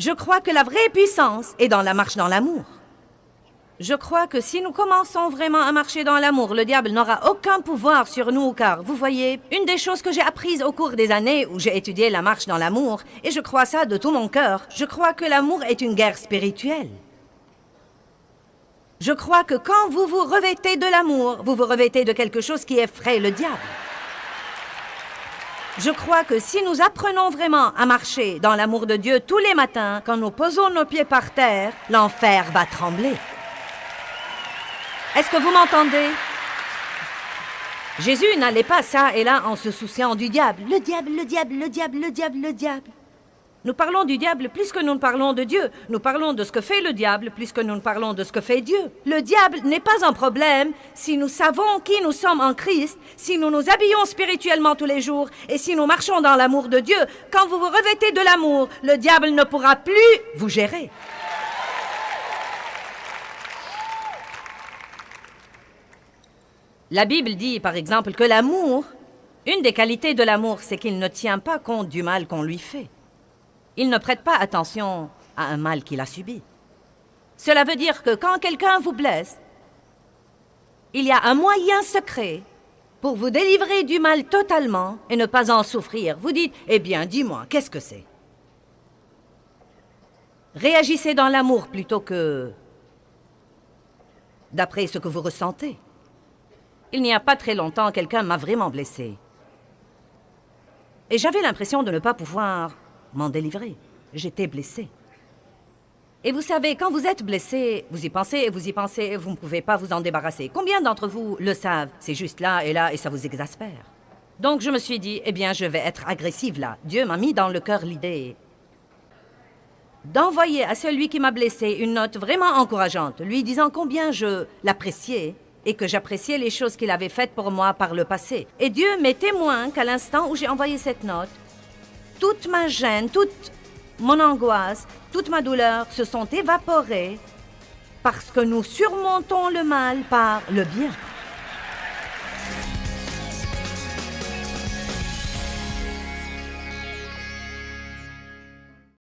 Je crois que la vraie puissance est dans la marche dans l'amour. Je crois que si nous commençons vraiment à marcher dans l'amour, le diable n'aura aucun pouvoir sur nous, car, vous voyez, une des choses que j'ai apprises au cours des années où j'ai étudié la marche dans l'amour, et je crois ça de tout mon cœur, je crois que l'amour est une guerre spirituelle. Je crois que quand vous vous revêtez de l'amour, vous vous revêtez de quelque chose qui effraie le diable. Je crois que si nous apprenons vraiment à marcher dans l'amour de Dieu tous les matins, quand nous posons nos pieds par terre, l'enfer va trembler. Est-ce que vous m'entendez? Jésus n'allait pas ça et là en se souciant du diable. Le diable, le diable, le diable, le diable, le diable. Nous parlons du diable plus que nous ne parlons de Dieu. Nous parlons de ce que fait le diable plus que nous ne parlons de ce que fait Dieu. Le diable n'est pas un problème si nous savons qui nous sommes en Christ, si nous nous habillons spirituellement tous les jours et si nous marchons dans l'amour de Dieu. Quand vous vous revêtez de l'amour, le diable ne pourra plus vous gérer. La Bible dit, par exemple, que l'amour, une des qualités de l'amour, c'est qu'il ne tient pas compte du mal qu'on lui fait. Il ne prête pas attention à un mal qu'il a subi. Cela veut dire que quand quelqu'un vous blesse, il y a un moyen secret pour vous délivrer du mal totalement et ne pas en souffrir. Vous dites, eh bien, dis-moi, qu'est-ce que c'est? Réagissez dans l'amour plutôt que d'après ce que vous ressentez. Il n'y a pas très longtemps, quelqu'un m'a vraiment blessé. Et j'avais l'impression de ne pas pouvoir m'en délivrer. J'étais blessée. Et vous savez, quand vous êtes blessé, vous y pensez et vous y pensez et vous ne pouvez pas vous en débarrasser. Combien d'entre vous le savent? C'est juste là et ça vous exaspère. Donc je me suis dit, eh bien, je vais être agressive là. Dieu m'a mis dans le cœur l'idée d'envoyer à celui qui m'a blessé une note vraiment encourageante, lui disant combien je l'appréciais et que j'appréciais les choses qu'il avait faites pour moi par le passé. Et Dieu m'est témoin qu'à l'instant où j'ai envoyé cette note, toute ma gêne, toute mon angoisse, toute ma douleur se sont évaporées parce que nous surmontons le mal par le bien.